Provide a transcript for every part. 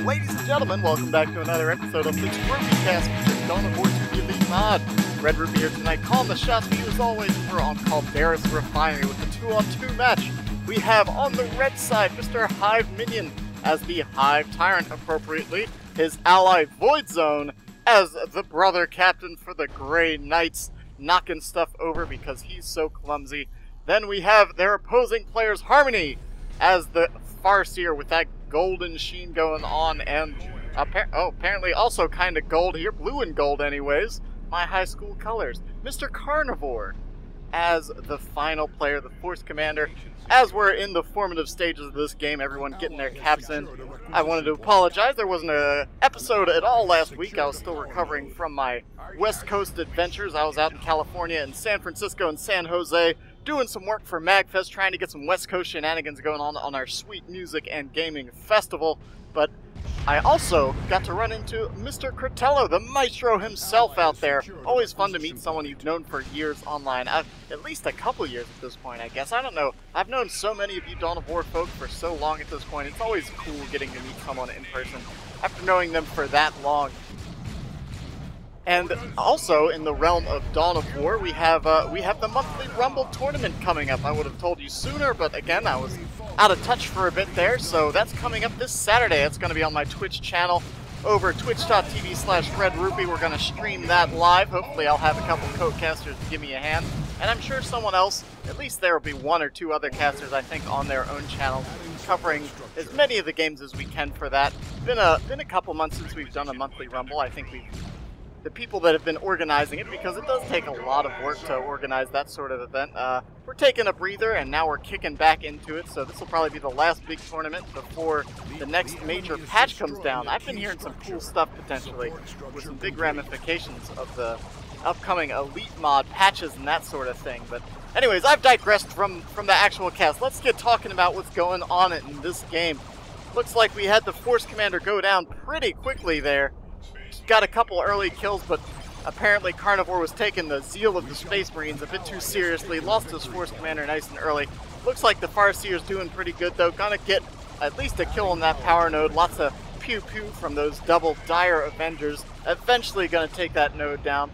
Ladies and gentlemen, welcome back to another episode of FitzRupee Cast featuring DoW2 the Elite Mod. Red-Rupee here tonight, calling the shots for you as always. We're on CALDERIS Refinery with the 2-on-2 match. We have on the red side Mr. HiveMinion as the Hive Tyrant appropriately, his ally VoidZone as the brother captain for the Grey Knights, knocking stuff over because he's so clumsy. Then we have their opposing players Harmony as the Farseer with that golden sheen going on, and apparently also kind of gold here, blue and gold anyways, my high school colors. Mr. Carnevour as the final player, the Force Commander. As we're in the formative stages of this game, everyone getting their caps in. I wanted to apologize, there wasn't an episode at all last week. I was still recovering from my West Coast adventures. I was out in California and San Francisco and San Jose doing some work for MagFest, trying to get some West Coast shenanigans going on our sweet music and gaming festival. But I also got to run into Mr. Critello, the maestro himself out there. Always fun to meet someone you've known for years online. At least a couple years at this point, I guess. I don't know. I've known so many of you Dawn of War folk for so long at this point. It's always cool getting to meet someone in person after knowing them for that long. And also, in the realm of Dawn of War, we have the monthly Rumble tournament coming up. I would have told you sooner, but again, I was out of touch for a bit there, so that's coming up this Saturday. It's going to be on my Twitch channel over twitch.tv/Red-Rupee. We're going to stream that live. Hopefully I'll have a couple co-casters to give me a hand. And I'm sure someone else, at least there will be one or two other casters, I think, on their own channel, covering as many of the games as we can for that. Been a couple months since we've done a monthly Rumble. I think the people that have been organizing it, because it does take a lot of work to organize that sort of event. We're taking a breather, and now we're kicking back into it, so this will probably be the last big tournament before the next major patch comes down. I've been hearing some cool stuff, potentially, with some big ramifications of the upcoming Elite Mod patches and that sort of thing. But anyways, I've digressed from the actual cast. Let's get talking about what's going on in this game. Looks like we had the Force Commander go down pretty quickly there. Got a couple early kills, but apparently Carnevour was taking the zeal of the Space Marines a bit too seriously. Lost his Force Commander nice and early. Looks like the Farseer's doing pretty good, though. Gonna get at least a kill on that power node. Lots of pew-pew from those double dire Avengers. Eventually gonna take that node down.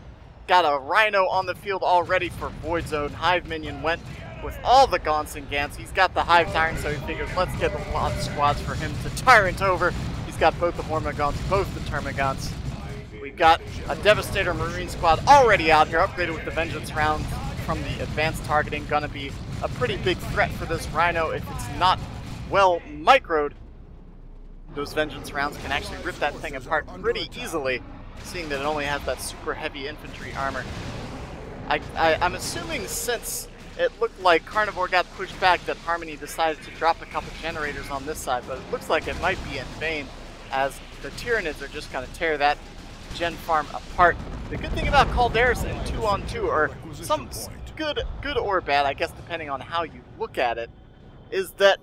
Got a Rhino on the field already for VoidZone. HiveMinion went with all the Gaunts and Gants. He's got the Hive Tyrant, so he figures let's get a lot of squads for him to Tyrant over. He's got both the Hormagaunts, both the Termagaunts. We've got a Devastator Marine squad already out here, upgraded with the Vengeance rounds from the advanced targeting. Gonna be a pretty big threat for this Rhino if it's not well microed. Those Vengeance rounds can actually rip that thing apart pretty easily, seeing that it only has that super heavy infantry armor. I'm assuming since it looked like Carnevour got pushed back that Harmony decided to drop a couple generators on this side, but it looks like it might be in vain, as the Tyranids are just gonna tear that gen farm apart. The good thing about Calderis in 2-on-2, or some good or bad, I guess depending on how you look at it, is that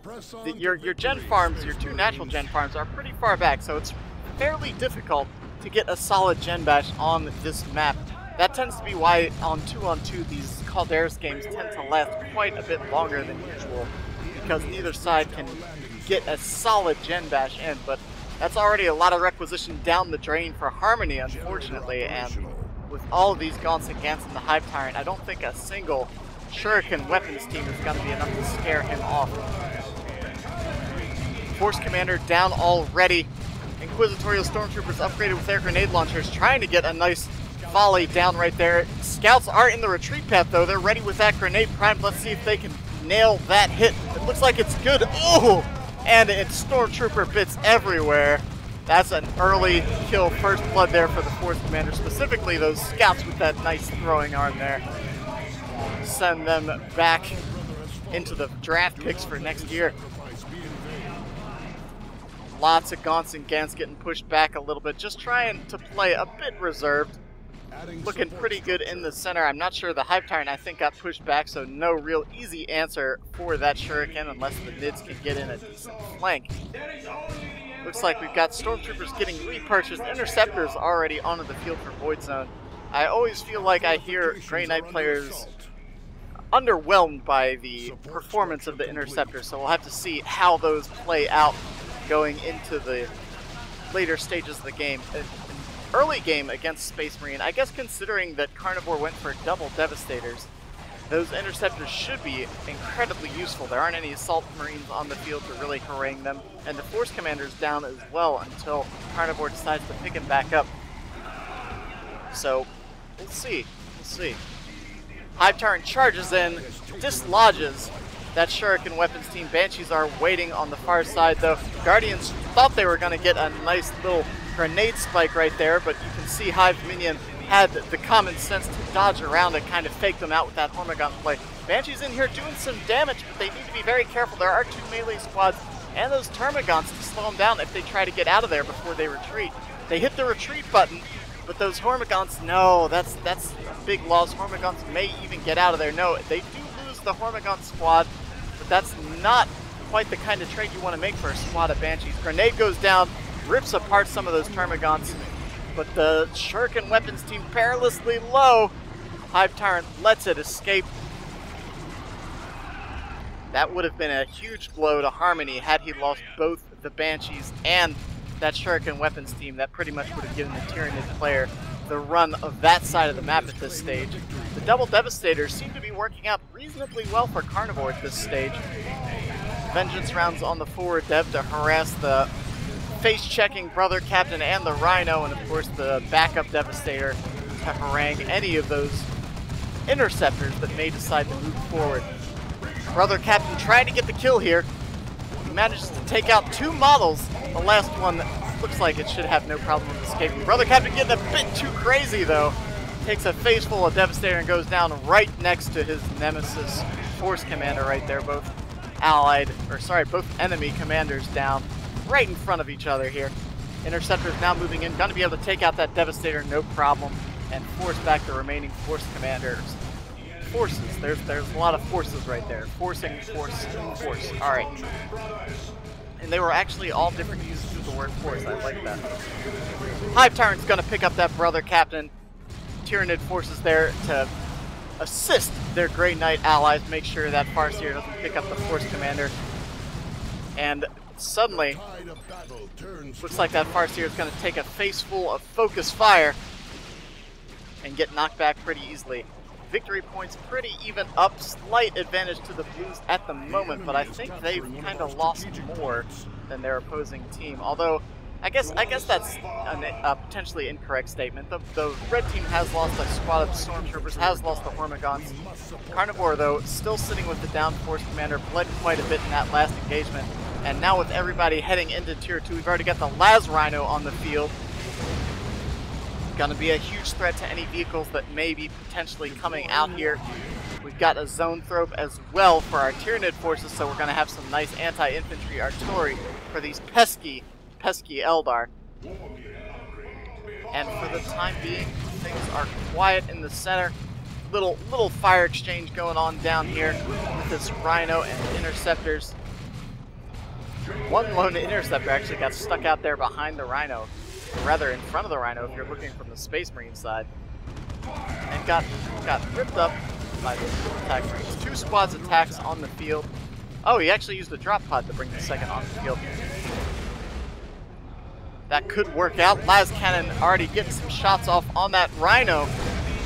your gen farms, your two natural gen farms, are pretty far back, so it's fairly difficult to get a solid gen bash on this map. That tends to be why on 2-on-2 these Calderis games tend to last quite a bit longer than usual, because neither side can get a solid gen bash in, but that's already a lot of requisition down the drain for Harmony, unfortunately, and with all of these Gaunts and Gants in the Hive Tyrant, I don't think a single Shuriken weapons team is going to be enough to scare him off. Force Commander down already. Inquisitorial Stormtroopers upgraded with their grenade launchers, trying to get a nice volley down right there. Scouts are in the retreat path, though. They're ready with that grenade primed. Let's see if they can nail that hit. It looks like it's good. Oh! And it's Stormtrooper bits everywhere. That's an early kill, first blood there for the Force Commander, specifically those Scouts with that nice throwing arm there. Send them back into the draft picks for next year. Lots of Gaunts and Gants getting pushed back a little bit, just trying to play a bit reserved. Looking pretty good in the center. I'm not sure the Hive Tyrant, I think, got pushed back, so no real easy answer for that Shuriken unless the Nids can get in a decent flank. Looks like we've got Stormtroopers getting repurchased. Interceptors already onto the field for VoidZone. I always feel like I hear Grey Knight players underwhelmed by the performance of the Interceptors, so we'll have to see how those play out going into the later stages of the game. An early game against Space Marine, I guess considering that Carnevour went for double Devastators, those interceptors should be incredibly useful. There aren't any assault marines on the field to really harangue them, and the force commander's down as well until Carnevour decides to pick him back up. So, we'll see. We'll see. Hive Tyrant charges in, dislodges that Shuriken weapons team. Banshees are waiting on the far side though. Guardians thought they were going to get a nice little grenade spike right there, but you can see HiveMinion had the common sense to dodge around and kind of fake them out with that Hormigaunt play. Banshee's in here doing some damage, but they need to be very careful. There are 2 melee squads and those Termagaunts to slow them down if they try to get out of there before they retreat. They hit the retreat button, but those Hormagaunts, no, that's a big loss. Hormagaunts may even get out of there. No, they do lose the Hormigaunt squad, but that's not quite the kind of trade you want to make for a squad of Banshees. Grenade goes down, rips apart some of those Termagaunts, but the Shuriken weapons team perilously low. Hive Tyrant lets it escape. That would have been a huge blow to Harmony had he lost both the Banshees and that Shuriken weapons team. That pretty much would have given the Tyranid player the run of that side of the map at this stage. The double Devastators seem to be working out reasonably well for Carnevour at this stage. Vengeance rounds on the forward dev to harass the face-checking Brother Captain and the Rhino, and of course the backup Devastator to harangue any of those interceptors that may decide to move forward. Brother Captain trying to get the kill here. He manages to take out 2 models. The last one looks like it should have no problem with escaping. Brother Captain getting a bit too crazy though. Takes a face full of Devastator and goes down right next to his nemesis Force Commander right there. Both enemy commanders down right in front of each other here. Interceptors now moving in, gonna be able to take out that Devastator no problem and force back the remaining Force Commanders. Forces, there's a lot of forces right there. Forcing, force. Alright. And they were actually all different uses of the word force. I like that. Hive Tyrant's gonna pick up that Brother Captain. Tyranid forces there to assist their Grey Knight allies, make sure that Farseer doesn't pick up the Force Commander. And suddenly, looks like that Farseer is going to take a face full of focus fire and get knocked back pretty easily. Victory points pretty even up, slight advantage to the Blues at the moment, but I think they've kind of lost more than their opposing team. Although, I guess that's a potentially incorrect statement. The red team has lost a squad of Stormtroopers, has lost the Hormagaunts. Carnevour, though, still sitting with the down Force Commander, bled quite a bit in that last engagement. And now with everybody heading into Tier 2, we've already got the Las Rhino on the field. Gonna be a huge threat to any vehicles that may be potentially coming out here. We've got a Zoanthrope as well for our Tyranid forces, so we're gonna have some nice anti-infantry artillery for these pesky Eldar. And for the time being, things are quiet in the center. Little fire exchange going on down here with this Rhino and interceptors. One lone interceptor actually got stuck out there behind the Rhino, or rather in front of the Rhino if you're looking from the Space Marine side, and got ripped up by the attack marines. 2 squads attacks on the field. Oh, he actually used a drop pod to bring the second on the field. That could work out. Las Cannon already getting some shots off on that Rhino.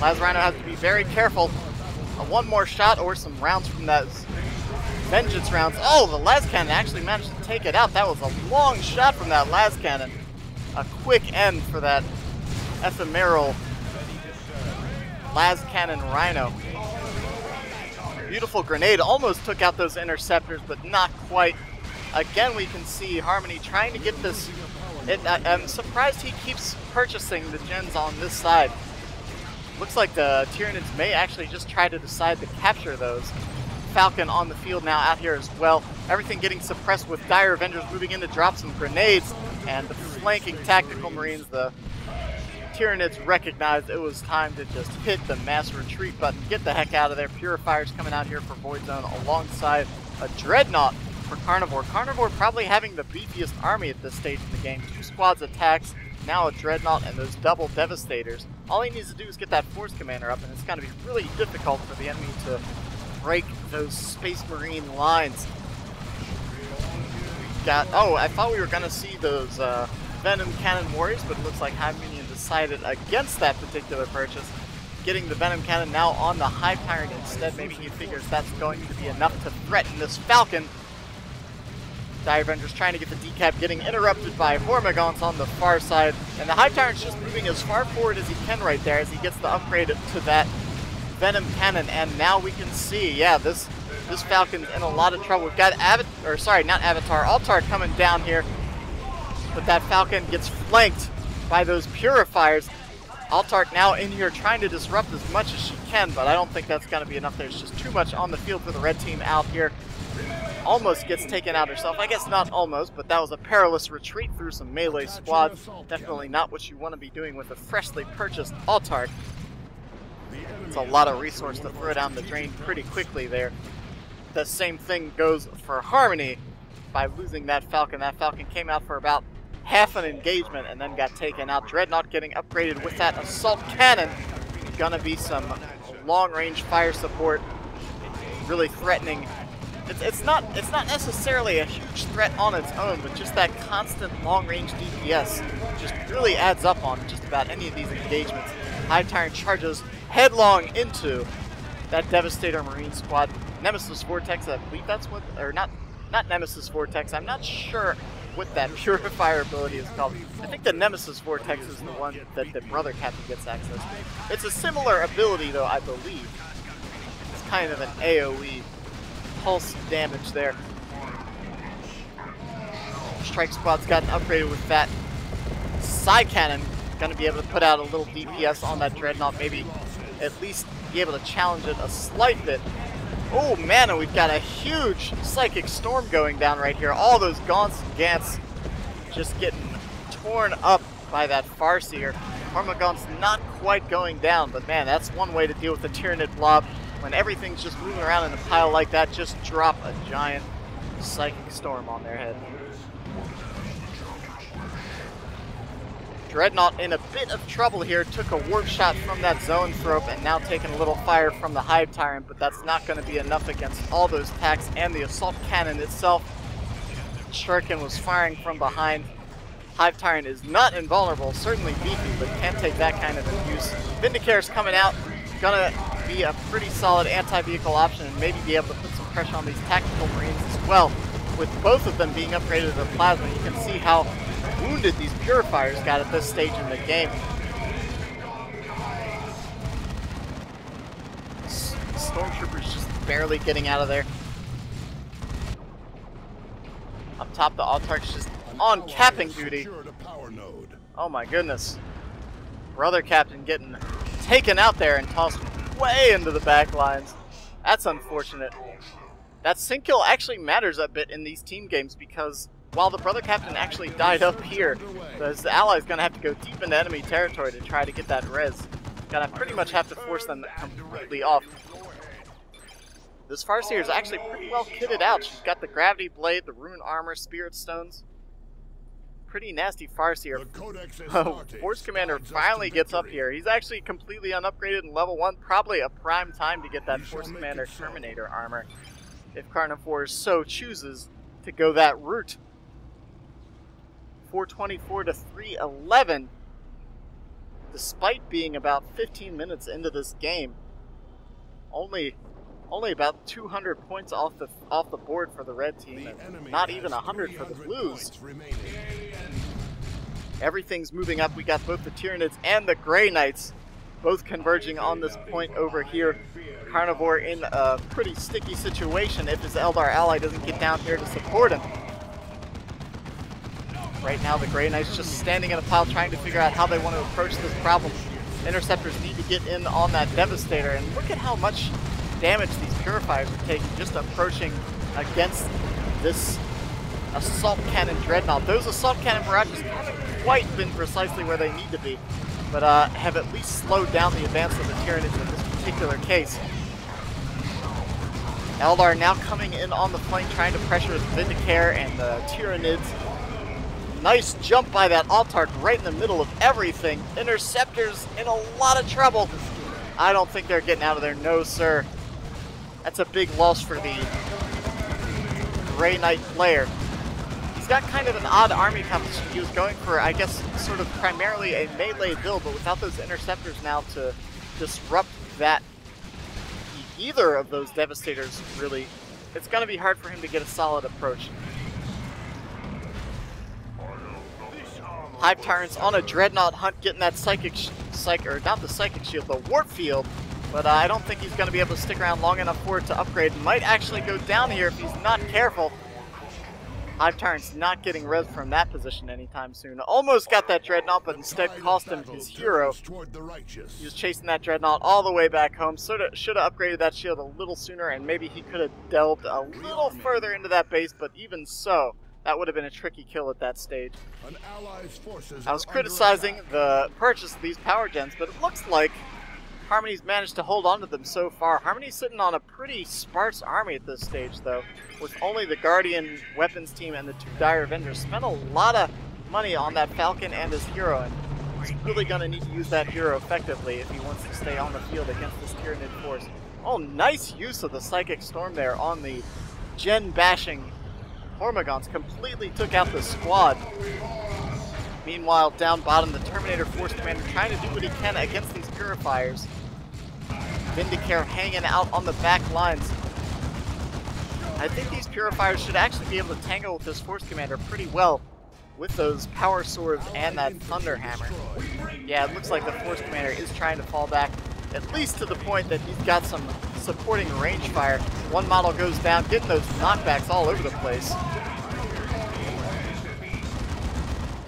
Las Rhino has to be very careful. One more shot or some rounds from that Vengeance rounds. Oh, the Las Cannon actually managed to take it out. That was a long shot from that Las Cannon. A quick end for that ephemeral Las Cannon Rhino. Beautiful grenade. Almost took out those interceptors, but not quite. Again, we can see Harmony trying to get this. I'm surprised he keeps purchasing the gens on this side. Looks like the Tyranids may actually just try to decide to capture those. Falcon on the field now out here as well. Everything getting suppressed with Dire Avengers moving in to drop some grenades. And the flanking Tactical Marines, the Tyranids recognized it was time to just hit the mass retreat button. Get the heck out of there. Purifiers coming out here for VoidZone alongside a Dreadnought for Carnevour. Carnevour probably having the beefiest army at this stage in the game. 2 squads attacks, now a Dreadnought and those double Devastators. All he needs to do is get that Force Commander up, and it's going to be really difficult for the enemy to break those Space Marine lines. Oh, I thought we were going to see those Venom Cannon Warriors, but it looks like HiveMinion decided against that particular purchase. Getting the Venom Cannon now on the Hive Tyrant instead. Maybe he figures that's going to be enough to threaten this Falcon. Dire Avenger's trying to get the decap, getting interrupted by Hormagaunts on the far side. And the Hive Tyrant's just moving as far forward as he can right there as he gets the upgrade to that Venom Cannon. And now we can see, yeah, this Falcon's in a lot of trouble. We've got Altar coming down here. But that Falcon gets flanked by those Purifiers. Altark now in here trying to disrupt as much as she can, but I don't think that's going to be enough. There's just too much on the field for the red team out here. Almost gets taken out herself. I guess not almost, but that was a perilous retreat through some melee squads. Definitely not what you want to be doing with a freshly purchased Altark. It's a lot of resource to throw down the drain pretty quickly there. The same thing goes for Harmony. By losing that Falcon came out for about half an engagement and then got taken out. Dreadnought getting upgraded with that assault cannon. Gonna be some long-range fire support, really threatening. It's not necessarily a huge threat on its own, but just that constant long-range DPS just really adds up on just about any of these engagements. Hive Tyrant charges headlong into that Devastator Marine squad. Nemesis Vortex, I believe that's what, or not Nemesis Vortex. I'm not sure what that Purifier ability is called. I think the Nemesis Vortex is the one that the Brother Captain gets access to. It's a similar ability, though, I believe. It's kind of an AoE pulse damage there. Strike Squad's gotten upgraded with that Psy Cannon. Going to be able to put out a little DPS on that Dreadnought, maybe at least be able to challenge it a slight bit. Oh man, and we've got a huge Psychic Storm going down right here. All those Gaunts and Gants just getting torn up by that Farseer. Hormagaunts not quite going down, but man, that's one way to deal with the Tyranid Blob. When everything's just moving around in a pile like that, just drop a giant Psychic Storm on their head. Dreadnought in a bit of trouble here, took a warp shot from that zone thrope and now taking a little fire from the Hive Tyrant, but that's not going to be enough against all those attacks and the assault cannon itself. Shuriken was firing from behind. Hive Tyrant is not invulnerable, certainly beefy, but can't take that kind of abuse. Vindicator's coming out, gonna be a pretty solid anti-vehicle option and maybe be able to put some pressure on these tactical Marines as well. With both of them being upgraded to Plasma, you can see how wounded these Purifiers got at this stage in the game. Stormtroopers just barely getting out of there. Up top, the Autark's just on capping duty. Oh my goodness. Brother Captain getting taken out there and tossed way into the back lines. That's unfortunate. That sync kill actually matters a bit in these team games because while the Brother Captain actually died up here, the ally's going to have to go deep into enemy territory to try to get that res. Gonna pretty much have to force them completely off. This Farseer is actually pretty well kitted out. She's got the Gravity Blade, the Rune Armor, Spirit Stones. Pretty nasty Farseer. Force Commander finally gets up here. He's actually completely unupgraded in level 1. Probably a prime time to get that Force Commander Terminator armor, if Carnevour so chooses to go that route. 424 to 311. Despite being about 15 minutes into this game, only about 200 points off the board for the red team, and not even 100 for the blues. Everything's moving up. We got both the Tyranids and the Grey Knights both converging on this point over here. Carnevour in a pretty sticky situation if his Eldar ally doesn't get down here to support him. Right now the Grey Knights just standing in a pile trying to figure out how they want to approach this problem. Interceptors need to get in on that Devastator, and look at how much damage these Purifiers are taking just approaching against this Assault Cannon Dreadnought. Those Assault Cannon barrages haven't quite been precisely where they need to be, but have at least slowed down the advance of the Tyranids in this particular case. Eldar now coming in on the flank, trying to pressure Vindicator and the Tyranids. Nice jump by that Autark right in the middle of everything. Interceptors in a lot of trouble. I don't think they're getting out of there. No, sir. That's a big loss for the Grey Knight player. He's got kind of an odd army composition. He was going for, I guess, sort of primarily a melee build, but without those interceptors now to disrupt that, either of those devastators, really, it's going to be hard for him to get a solid approach. Hive Tyrants on a Dreadnought hunt, getting that not the Psychic Shield, the Warp Field, but I don't think he's going to be able to stick around long enough for it to upgrade. Might actually go down here if he's not careful. Hive Tyrant's not getting res from that position anytime soon. Almost got that Dreadnought, but instead cost him his hero. He was chasing that Dreadnought all the way back home. Should have upgraded that shield a little sooner, and maybe he could have delved a little further into that base, but even so, that would have been a tricky kill at that stage. I was criticizing the purchase of these power gens, but it looks like Harmony's managed to hold on to them so far. Harmony's sitting on a pretty sparse army at this stage, though, with only the Guardian weapons team and the 2 Dire Avengers. Spent a lot of money on that Falcon and his hero, and he's really going to need to use that hero effectively if he wants to stay on the field against this Tyranid force. Oh, nice use of the Psychic Storm there on the gen-bashing Hormigons. Completely took out the squad. Meanwhile, down bottom, the Terminator Force Commander trying to do what he can against these Purifiers. Vindicare hanging out on the back lines. I think these Purifiers should actually be able to tangle with this Force Commander pretty well with those Power Swords and that Thunder Hammer. Yeah, it looks like the Force Commander is trying to fall back, at least to the point that he's got some supporting range fire. One model goes down, getting those knockbacks all over the place.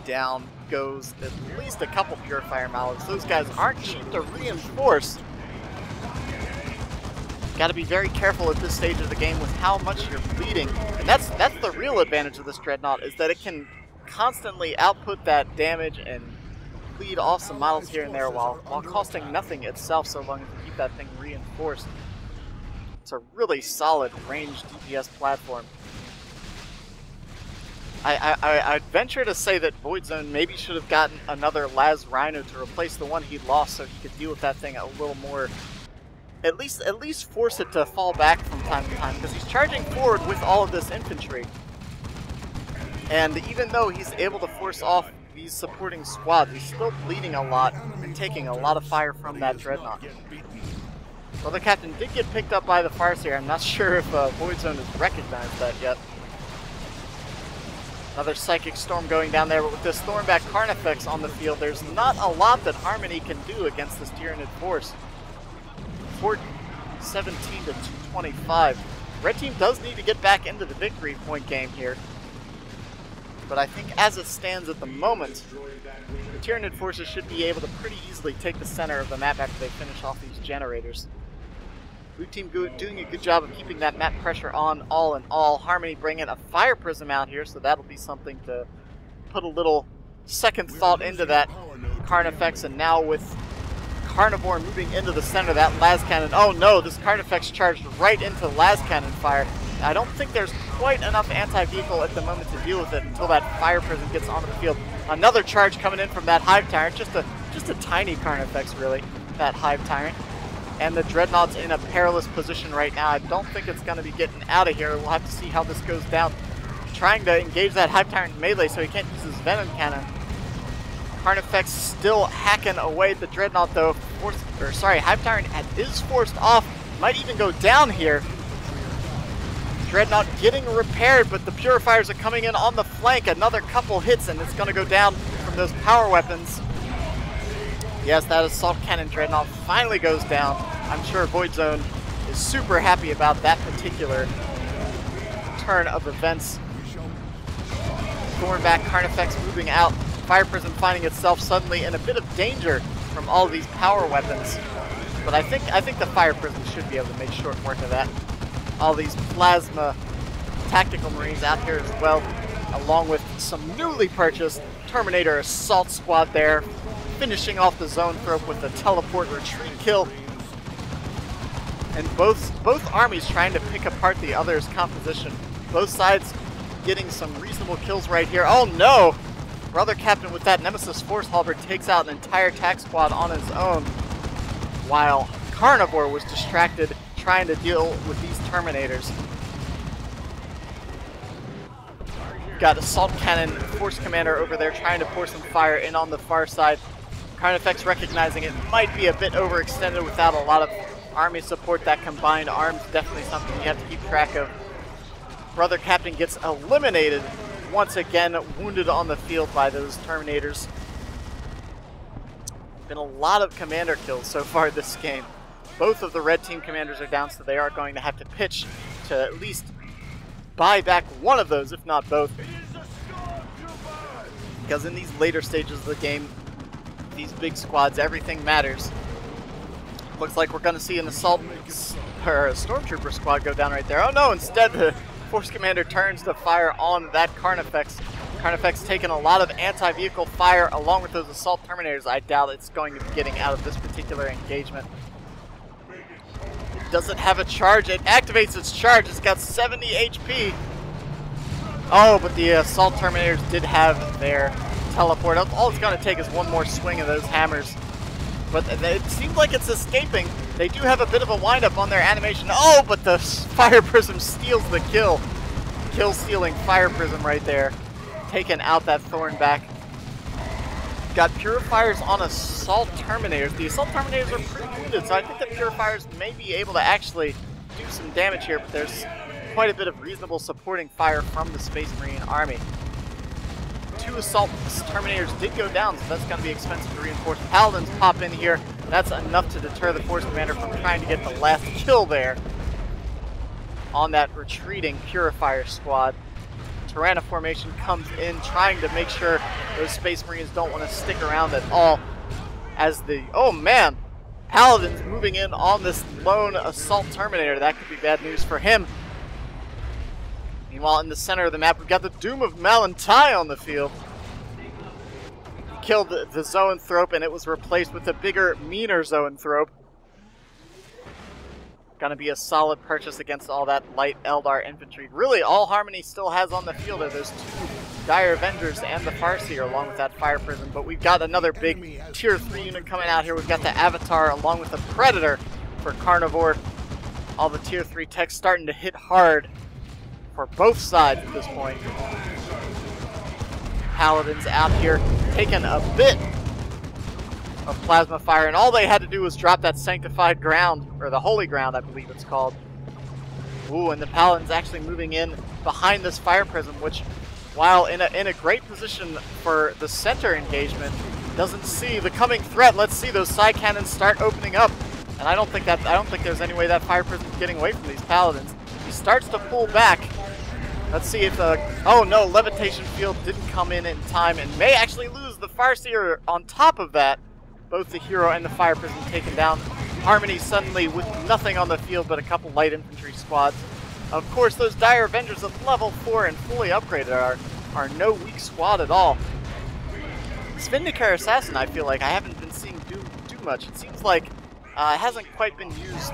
Down goes at least a couple Purifier models. Those guys aren't cheap to reinforce. Got to be very careful at this stage of the game with how much you're bleeding. And that's the real advantage of this Dreadnought, is that it can constantly output that damage and bleed off some models here and there while costing nothing itself, so long as you keep that thing reinforced. It's a really solid ranged DPS platform. I'd venture to say that VoidZone maybe should have gotten another Las Rhino to replace the one he lost, so he could deal with that thing a little more. At least force it to fall back from time to time, because he's charging forward with all of this infantry. And even though he's able to force off these supporting squads, he's still bleeding a lot and taking a lot of fire from that Dreadnought. Well, the captain did get picked up by the Farseer. I'm not sure if VoidZone has recognized that yet. Another Psychic Storm going down there, but with this Thornback Carnifex on the field, there's not a lot that Harmony can do against this Tyranid force. 417 to 225. Red team does need to get back into the victory point game here. But I think as it stands at the moment, the Tyranid forces should be able to pretty easily take the center of the map after they finish off these generators. Blue team doing a good job of keeping that map pressure on all in all. Harmony bringing a Fire Prism out here, so that'll be something to put a little second thought into that Carnifex. And now with Carnevour moving into the center of that las cannon. Oh no, this Carnifex charged right into las cannon fire. I don't think there's quite enough anti-vehicle at the moment to deal with it until that Fire Prism gets onto the field. Another charge coming in from that Hive Tyrant, just a tiny Carnifex really, that Hive Tyrant. And the Dreadnought's in a perilous position right now. I don't think it's going to be getting out of here. We'll have to see how this goes down. Trying to engage that Hive Tyrant in melee so he can't use his Venom Cannon. Carnifex still hacking away at the Dreadnought though. Hive Tyrant is forced off. Might even go down here. Dreadnought getting repaired, but the Purifiers are coming in on the flank. Another couple hits and it's going to go down from those power weapons. Yes, that Assault Cannon Dreadnought finally goes down. I'm sure VoidZone is super happy about that particular turn of events. Thornback Carnifex moving out. Fire Prism finding itself suddenly in a bit of danger from all of these power weapons. But I think the Fire Prism should be able to make short work of that. All these Plasma Tactical Marines out here as well, along with some newly purchased Terminator Assault Squad there, finishing off the zone throw with a teleport retreat kill. And both armies trying to pick apart the other's composition. Both sides getting some reasonable kills right here. Oh no! Brother Captain with that Nemesis Force Halberd takes out an entire attack squad on his own, while Carnevour was distracted trying to deal with these Terminators. Got Assault Cannon Force Commander over there trying to pour some fire in on the far side. Carnifex recognizing it might be a bit overextended without a lot of army support. That combined arms definitely something you have to keep track of. Brother Captain gets eliminated once again, wounded on the field by those Terminators. Been a lot of commander kills so far this game. Both of the red team commanders are down, so they are going to have to pitch to at least buy back one of those, if not both. Because in these later stages of the game, these big squads, everything matters. Looks like we're going to see an assault or a stormtrooper squad go down right there. Oh no, instead the Force Commander turns to fire on that Carnifex. Carnifex taking a lot of anti-vehicle fire along with those assault Terminators. I doubt it's going to be getting out of this particular engagement. It doesn't have a charge. It activates its charge. It's got 70 HP. Oh, but the assault Terminators did have their teleport. All it's going to take is one more swing of those hammers. But it seems like it's escaping. They do have a bit of a windup on their animation. Oh, but the Fire Prism steals the kill. Kill-stealing Fire Prism right there. Taking out that Thornback. Got Purifiers on Assault Terminators. The Assault Terminators are pretty wounded, so I think the Purifiers may be able to actually do some damage here, but there's quite a bit of reasonable supporting fire from the Space Marine Army. 2 Assault Terminators did go down, so that's going to be expensive to reinforce. Paladins pop in here. That's enough to deter the Force Commander from trying to get the last kill there on that retreating Purifier squad. Tyranna formation comes in, trying to make sure those Space Marines don't want to stick around at all. As the, oh man, Paladins moving in on this lone Assault Terminator. That could be bad news for him. Meanwhile, in the center of the map, we've got the Doom of Malantai on the field. He killed the Zoanthrope, and it was replaced with a bigger, meaner Zoanthrope. Gonna be a solid purchase against all that light Eldar infantry. Really, all Harmony still has on the field are those 2 Dire Avengers and the Farseer, along with that Fire Prism. But we've got another big Tier 3 unit coming out here. We've got the Avatar along with the Predator for Carnevour. All the Tier 3 techs starting to hit hard for both sides at this point. Paladins out here taking a bit of plasma fire, and all they had to do was drop that sanctified ground, or the holy ground I believe it's called. Ooh, and the Paladins actually moving in behind this Fire Prism, which, while in a great position for the center engagement, doesn't see the coming threat. Let's see those side cannons start opening up, and I don't think there's any way that Fire Prism is getting away from these Paladins. He starts to pull back. Let's see if oh no, Levitation Field didn't come in time, and may actually lose the Farseer on top of that. Both the Hero and the Fire Prism taken down. Harmony suddenly with nothing on the field but a couple light infantry squads. Of course, those Dire Avengers at level 4 and fully upgraded are no weak squad at all. Vindicare Assassin, I feel like I haven't been seeing do much. It seems like it hasn't quite been used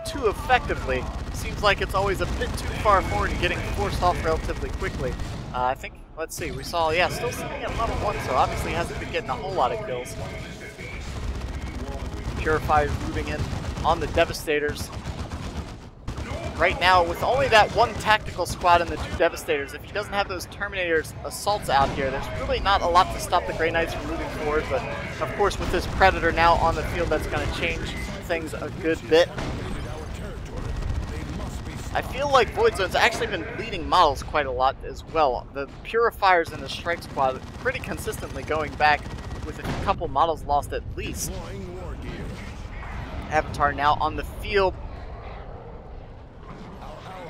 too effectively. Seems like it's always a bit too far forward and getting forced off relatively quickly. I think, let's see, we saw, yeah, still sitting at level 1, so obviously hasn't been getting a whole lot of kills. Purifiers moving in on the Devastators. Right now, with only that 1 tactical squad and the 2 Devastators, if he doesn't have those Terminators assaults out here, there's really not a lot to stop the Grey Knights from moving forward, but of course with this Predator now on the field, that's going to change things a good bit. I feel like VoidZone's actually been bleeding models quite a lot as well. The Purifiers and the Strike Squad pretty consistently going back with a couple models lost at least. Avatar now on the field.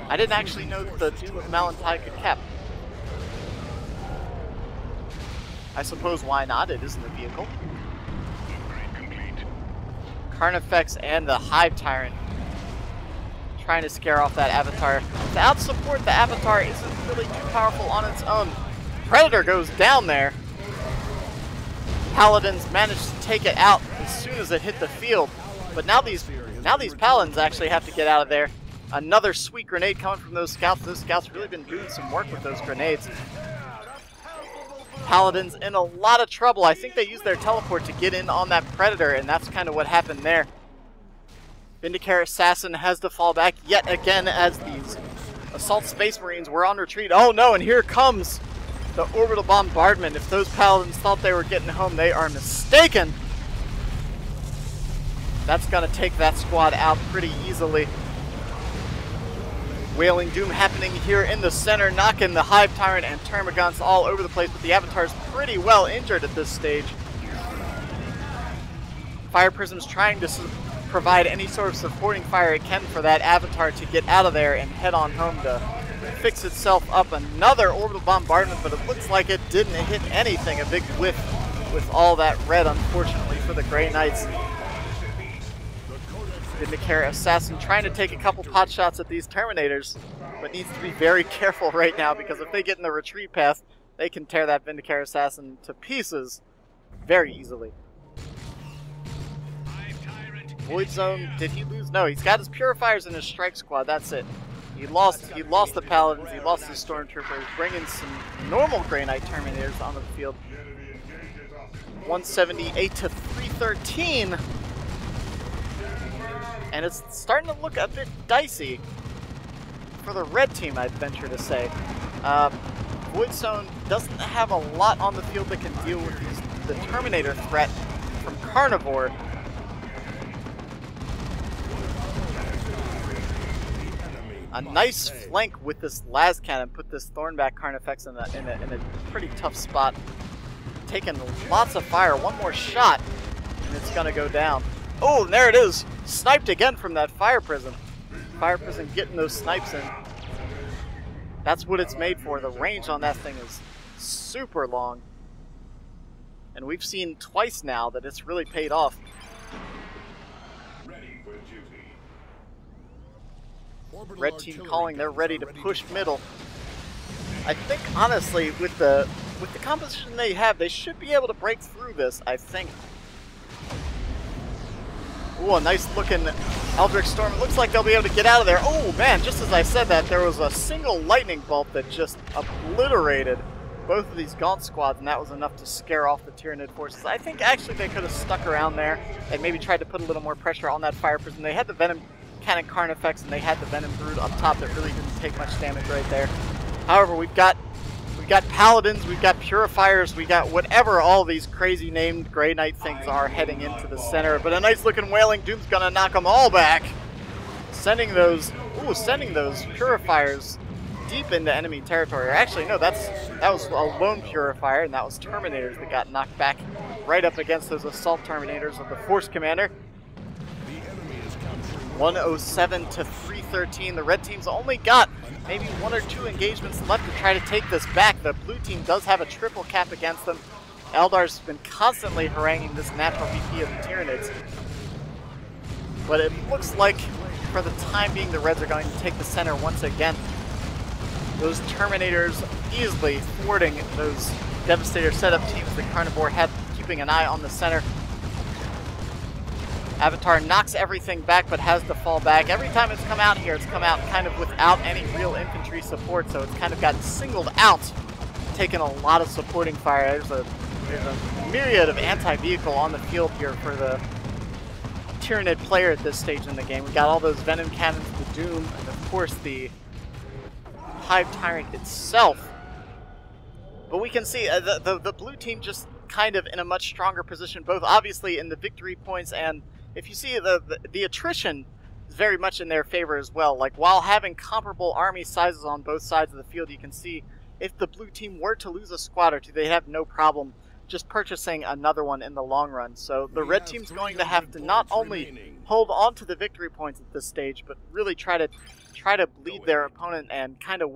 I didn't actually know that the Doom of Malantai could cap. I suppose why not? It isn't a vehicle. Carnifex and the Hive Tyrant trying to scare off that Avatar. Without support, the Avatar isn't really too powerful on its own. Predator goes down there. Paladins managed to take it out as soon as it hit the field. But now these Paladins actually have to get out of there. Another sweet grenade coming from those scouts. Those scouts have really been doing some work with those grenades. Paladins in a lot of trouble. I think they used their teleport to get in on that Predator, and that's kind of what happened there. Vindicare Assassin has to fall back yet again as these Assault Space Marines were on retreat. Oh no, and here comes the orbital bombardment. If those paladins thought they were getting home, they are mistaken. That's going to take that squad out pretty easily. Wailing Doom happening here in the center, knocking the Hive Tyrant and Termagants all over the place, but the Avatar's pretty well injured at this stage. Fire Prism's trying to provide any sort of supporting fire it can for that Avatar to get out of there and head on home to fix itself up. Another orbital bombardment, but it looks like it didn't hit anything. A big whiff with all that red, unfortunately, for the Grey Knights. Vindicare Assassin trying to take a couple pot shots at these Terminators, but needs to be very careful right now, because if they get in the retreat path, they can tear that Vindicare Assassin to pieces very easily. VoidZone, did he lose? No, he's got his Purifiers in his Strike Squad, that's it. He lost the Paladins, he lost his Stormtroopers, bringing some normal Grey Knight Terminators onto the field. 178 to 313. And it's starting to look a bit dicey for the red team, I'd venture to say. VoidZone doesn't have a lot on the field that can deal with the Terminator threat from Carnevour. A nice flank with this las cannon put this Thornback Carnifex in a pretty tough spot. Taking lots of fire. One more shot, and it's going to go down. Oh, and there it is! Sniped again from that Fire Prism. Fire Prism getting those snipes in. That's what it's made for. The range on that thing is super long. And we've seen twice now that it's really paid off. Red team calling, they're ready to push middle. I think, honestly, with the composition they have, they should be able to break through this, I think. Ooh, a nice looking Eldritch Storm. It looks like they'll be able to get out of there. Oh man, just as I said that, there was a single lightning bolt that just obliterated both of these Gaunt squads, and that was enough to scare off the Tyranid forces. I think actually they could have stuck around there and maybe tried to put a little more pressure on that Fire Prism. They had the Venom Cannon Carnifex and they had the Venom Brood up top that really didn't take much damage right there. However, we've got Paladins, we've got Purifiers, we got whatever all these crazy named Grey Knight things are heading into the center. But a nice looking Wailing Doom's gonna knock them all back. Sending those Purifiers deep into enemy territory. Or actually, no, that was a lone Purifier, and that was Terminators that got knocked back right up against those Assault Terminators of the Force Commander. 107 to 313. The red team's only got maybe 1 or 2 engagements left to try to take this back. The blue team does have a triple cap against them. Eldar's been constantly haranguing this natural VP of the Tyranids. But it looks like, for the time being, the Reds are going to take the center once again. Those Terminators easily thwarting those Devastator setup teams that Carnevour had, keeping an eye on the center. Avatar knocks everything back, but has to fall back. Every time it's come out here, it's come out kind of without any real infantry support, so it's kind of gotten singled out, taking a lot of supporting fire. There's a myriad of anti-vehicle on the field here for the Tyranid player at this stage in the game. We got all those Venom Cannons, the Doom, and of course the Hive Tyrant itself. But we can see the blue team just kind of in a much stronger position, both obviously in the victory points, and if you see the attrition is very much in their favor as well. Like, while having comparable army sizes on both sides of the field, you can see if the blue team were to lose a squad or two, they have no problem just purchasing another one in the long run. So the red team's going to have to not only hold on to the victory points at this stage, but really try to bleed their opponent and kind of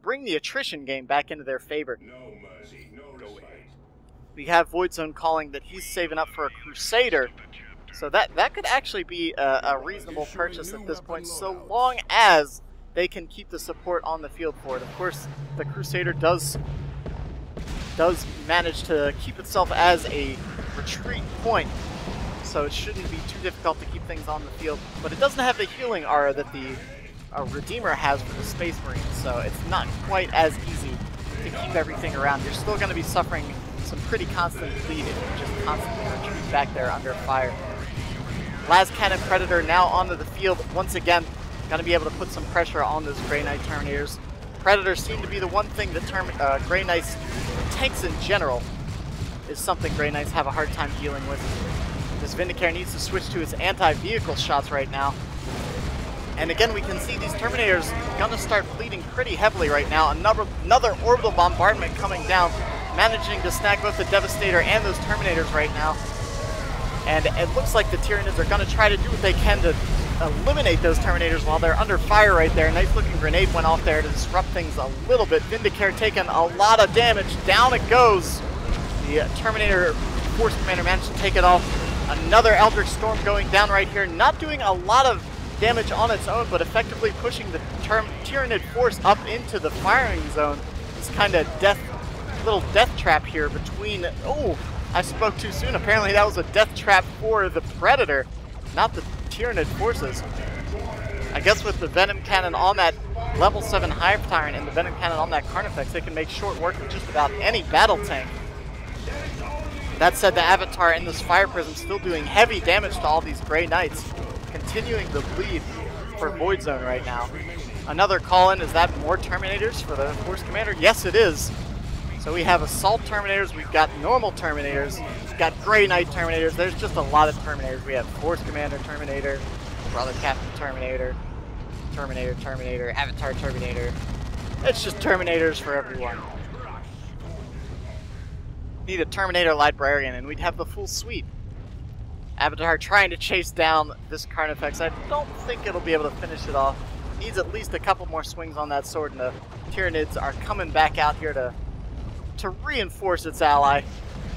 bring the attrition game back into their favor. No mercy, no respite. We have VoidZone calling that he's saving up for a Crusader. So that could actually be a reasonable purchase at this point, so long as they can keep the support on the field for it. Of course, the Crusader does manage to keep itself as a retreat point, so it shouldn't be too difficult to keep things on the field. But it doesn't have the healing aura that the Redeemer has for the Space Marines, so it's not quite as easy to keep everything around. You're still going to be suffering some pretty constant bleed if you just constantly retreat back there under fire. Las Cannon Predator now onto the field once again. Gonna be able to put some pressure on those Grey Knight Terminators. Predators seem to be the one thing that Grey Knights, tanks in general, is something Grey Knights have a hard time dealing with. This Vindicator needs to switch to his anti-vehicle shots right now. And again, we can see these Terminators gonna start bleeding pretty heavily right now. Another orbital bombardment coming down, managing to snag both the Devastator and those Terminators right now. And it looks like the Tyranids are gonna try to do what they can to eliminate those Terminators while they're under fire right there. Nice looking grenade went off there to disrupt things a little bit. Vindicator taking a lot of damage. Down it goes. The Terminator Force Commander managed to take it off. Another Eldritch Storm going down right here. Not doing a lot of damage on its own, but effectively pushing the Tyranid Force up into the firing zone. This kind of little death trap here between... Oh, I spoke too soon. Apparently that was a death trap for the Predator, not the Tyranid forces. I guess with the Venom Cannon on that level 7 Hive Tyrant and the Venom Cannon on that Carnifex, they can make short work of just about any battle tank. That said, the Avatar in this Fire Prism still doing heavy damage to all these Grey Knights, continuing the bleed for VoidZone right now. Another call-in, is that more Terminators for the Force Commander? Yes, it is. So we have Assault Terminators, we've got normal Terminators, we've got Grey Knight Terminators, there's just a lot of Terminators. We have Force Commander Terminator, Brother Captain Terminator, Terminator, Avatar Terminator. It's just Terminators for everyone. Need a Terminator Librarian and we'd have the full suite. Avatar trying to chase down this Carnifex. I don't think it'll be able to finish it off. Needs at least a couple more swings on that sword, and the Tyranids are coming back out here to reinforce its ally.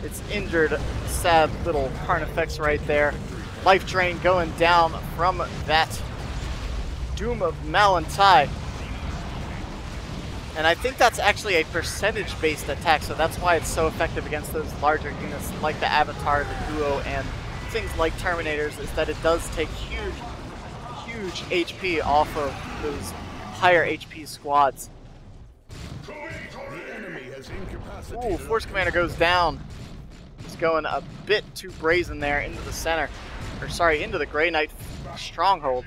It's injured, sad little Carnifex right there. Life drain going down from that Doom of Malantai. And I think that's actually a percentage-based attack, so that's why it's so effective against those larger units like the Avatar, the Duo, and things like Terminators, is that it does take huge HP off of those higher HP squads. Ooh, Force Commander goes down. He's going a bit too brazen there into the center. Or sorry, into the Grey Knight stronghold.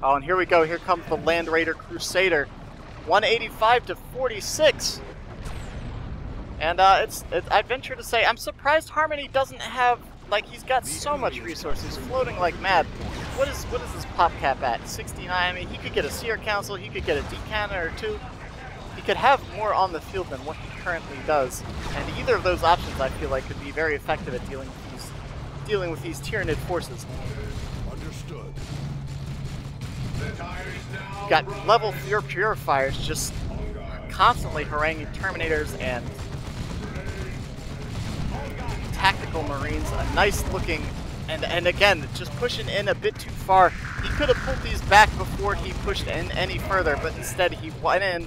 Oh, and here we go. Here comes the Land Raider Crusader. 185 to 46. And I venture to say, I'm surprised Harmony doesn't have, like, he's got so much resources. He's floating like mad. What is his pop cap at? 69? I mean, he could get a Seer Council, he could get a D-Cannon or two. He could have more on the field than what he currently does. And either of those options, I feel like, could be very effective at dealing with these Tyranid forces. Understood. Got level 4 Purifiers just constantly haranguing Terminators and Tactical Marines. A nice looking, and again, just pushing in a bit too far. He could have pulled these back before he pushed in any further, but instead he went in,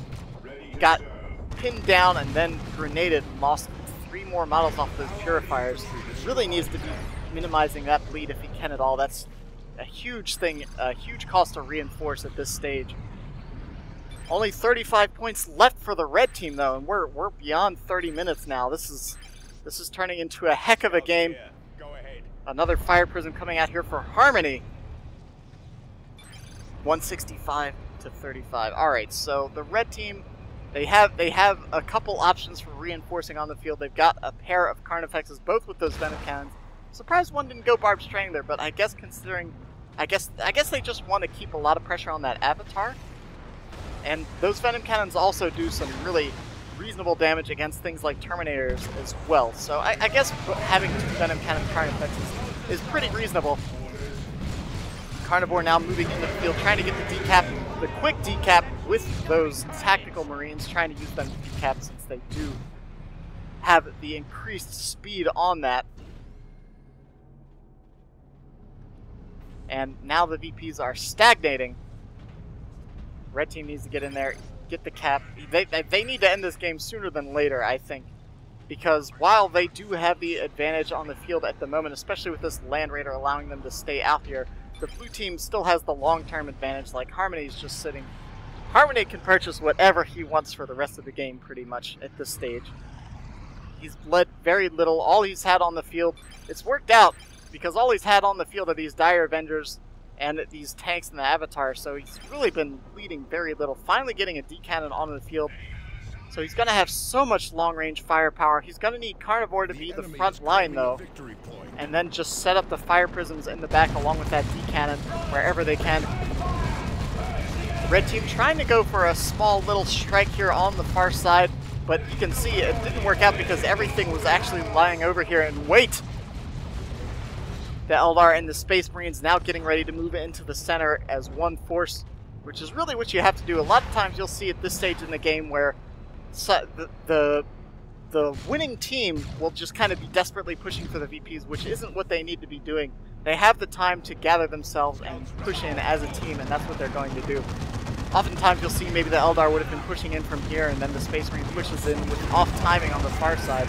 got pinned down, and then grenaded, lost 3 more models off those Purifiers. Really needs to be minimizing that bleed if he can at all. That's a huge thing, a huge cost to reinforce at this stage. Only 35 points left for the red team though, and we're beyond 30 minutes now. This is turning into a heck of a game. Another Fire Prism coming out here for Harmony. 165 to 35. All right, so the red team, they have a couple options for reinforcing on the field. They've got a pair of Carnifexes, both with those Venom Cannons. Surprised one didn't go Barb Strang there, but I guess considering, I guess they just want to keep a lot of pressure on that Avatar. And those Venom Cannons also do some really reasonable damage against things like Terminators as well. So I guess having 2 Venom Cannon Carnifexes is pretty reasonable. Carnevour now moving into the field, trying to get the decap, the quick decap with those Tactical Marines, trying to use them to decap since they do have the increased speed on that. And now the VPs are stagnating. Red team needs to get in there, get the cap. They need to end this game sooner than later, I think. Because while they do have the advantage on the field at the moment, especially with this Land Raider allowing them to stay out here, the blue team still has the long-term advantage. Like, Harmony's just sitting. Harmony can purchase whatever he wants for the rest of the game, pretty much, at this stage. He's led very little. All he's had on the field, it's worked out, because all he's had on the field are these Dire Avengers, and these tanks and the Avatar, so he's really been leading very little. Finally getting a D-cannon onto the field. So he's going to have so much long-range firepower. He's going to need Carnevour to be the front line, though, and then just set up the fire prisms in the back along with that D-cannon wherever they can. The red team trying to go for a small little strike here on the far side, but you can see it didn't work out because everything was actually lying over here in wait. The Eldar and the Space Marines now getting ready to move into the center as one force, which is really what you have to do. A lot of times you'll see at this stage in the game where the winning team will just kind of be desperately pushing for the VPs, which isn't what they need to be doing. They have the time to gather themselves and push in as a team, and that's what they're going to do. Oftentimes you'll see maybe the Eldar would have been pushing in from here, and then the Space Marine pushes in with off timing on the far side.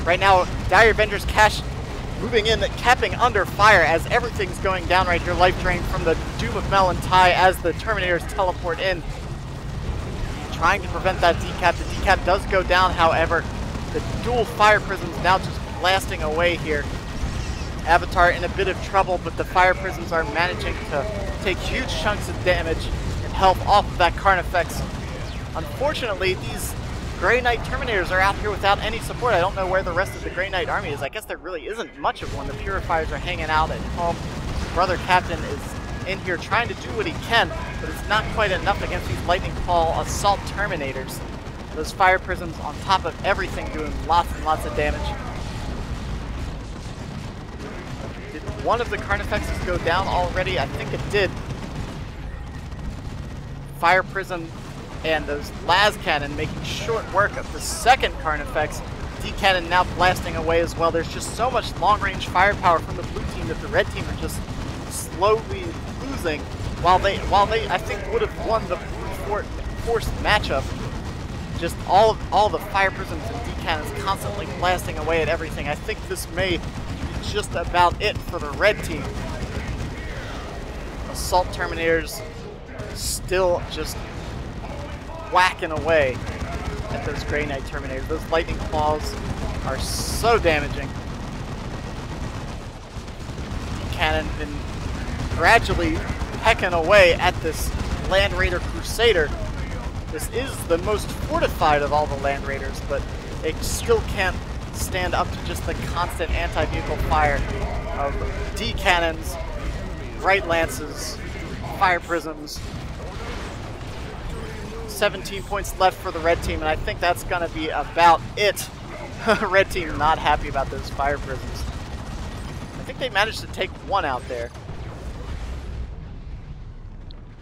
Right now, Dire Avengers Cash moving in, capping under fire as everything's going down right here. Life drain from the Doom of Mel and Tai as the Terminators teleport in, trying to prevent that decap. The decap does go down, however. The dual fire prisms now just blasting away here. Avatar in a bit of trouble, but the fire prisms are managing to take huge chunks of damage and health off of that Carnifex. Unfortunately, these Grey Knight Terminators are out here without any support. I don't know where the rest of the Grey Knight army is. I guess there really isn't much of one. The Purifiers are hanging out at home. Brother Captain is in here trying to do what he can, but it's not quite enough against these Lightning Claw Assault Terminators. Those fire prisms on top of everything doing lots and lots of damage. Did one of the Carnifexes go down already? I think it did. Fire prism and those las cannon making short work of the second Carnifex. D-cannon now blasting away as well. There's just so much long-range firepower from the blue team that the red team are just slowly losing, while they I think would have won the brute force matchup. Just all the fire prisms and D-cannons constantly blasting away at everything. I think this may be just about it for the red team. Assault Terminators still just whacking away at those Grey Knight Terminators. Those Lightning Claws are so damaging. D-cannon been gradually pecking away at this Land Raider Crusader. This is the most fortified of all the Land Raiders, but it still can't stand up to just the constant anti-vehicle fire of D-cannons, Bright Lances, Fire Prisms. 17 points left for the red team, and I think that's going to be about it. Red team not happy about those Fire Prisms. I think they managed to take one out there.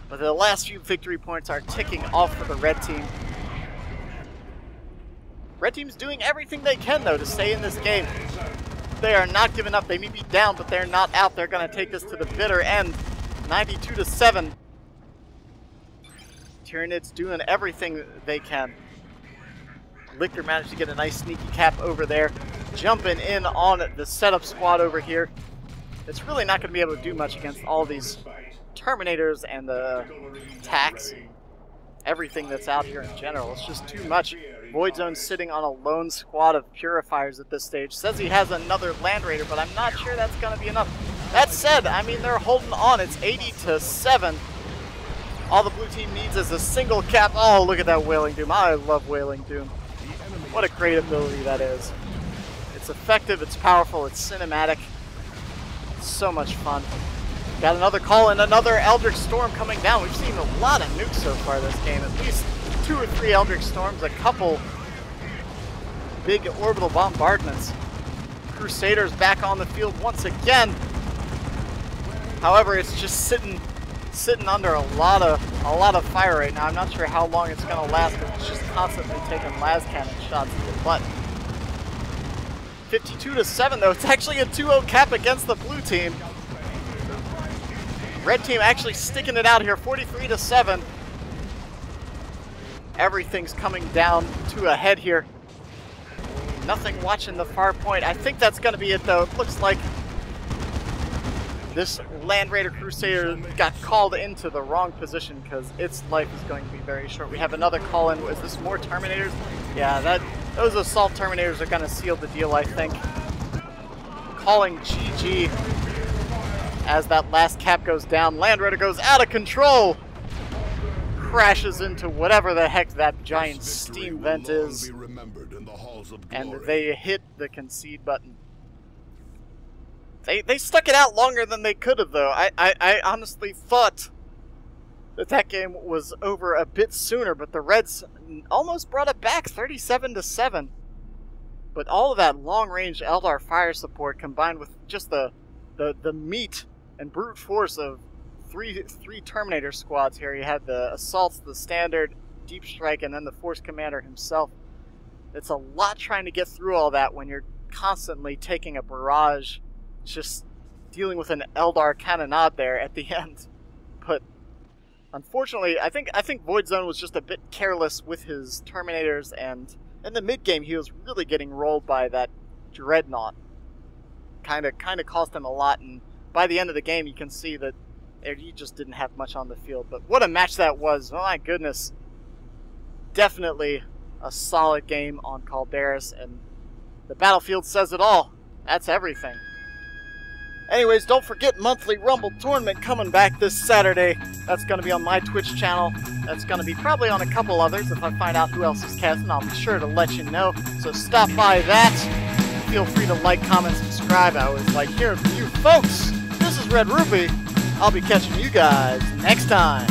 But the last few victory points are ticking off for the red team. Red team's doing everything they can, though, to stay in this game. They are not giving up. They may be down, but they're not out. They're going to take this to the bitter end. 92-7. Tyranids doing everything they can. Lictor managed to get a nice sneaky cap over there. Jumping in on the setup squad over here. It's really not going to be able to do much against all these Terminators and the attacks, everything that's out here in general. It's just too much. VoidZone sitting on a lone squad of Purifiers at this stage. Says he has another Land Raider, but I'm not sure that's going to be enough. That said, I mean, they're holding on. It's 80-7. All the blue team needs is a single cap. Oh, look at that Wailing Doom. I love Wailing Doom. What a great ability that is. It's effective, it's powerful, it's cinematic. It's so much fun. Got another call and another Eldritch Storm coming down. We've seen a lot of nukes so far this game. At least 2 or 3 Eldritch Storms, a couple big orbital bombardments. Crusaders back on the field once again. However, it's just sitting under a lot of fire right now. I'm not sure how long it's going to last, but it's just constantly taking las cannon shots in the butt. 52-7 though. It's actually a 2-0 cap against the blue team. Red team actually sticking it out here, 43-7. Everything's coming down to a head here. Nothing watching the far point. I think that's going to be it, though. It looks like this Land Raider Crusader got called into the wrong position because its life is going to be very short. We have another call in. Is this more Terminators? Yeah, those Assault Terminators are going to seal the deal, I think. Calling GG. as that last cap goes down, Land Raider goes out of control, crashes into whatever the heck that giant steam vent is, and they hit the concede button. They stuck it out longer than they could have, though. I honestly thought that game was over a bit sooner, but the Reds almost brought it back 37-7. But all of that long-range Eldar fire support combined with just the meat and brute force of three Terminator squads here. You had the assaults, the standard, deep strike, and then the force commander himself. It's a lot trying to get through all that when you're constantly taking a barrage, just dealing with an Eldar cannonade there at the end. But unfortunately, I think VoidZone was just a bit careless with his Terminators, and in the mid-game he was really getting rolled by that Dreadnought. Kind of cost him a lot, and by the end of the game you can see that he just didn't have much on the field. But what a match that was, oh my goodness. Definitely a solid game on Calderis, and the battlefield says it all. That's everything. Anyways, don't forget monthly Rumble Tournament coming back this Saturday. That's going to be on my Twitch channel. That's going to be probably on a couple others. If I find out who else is casting, I'll be sure to let you know. So stop by that. Feel free to like, comment, subscribe. I always like hearing from you folks. This is Red-Rupee. I'll be catching you guys next time.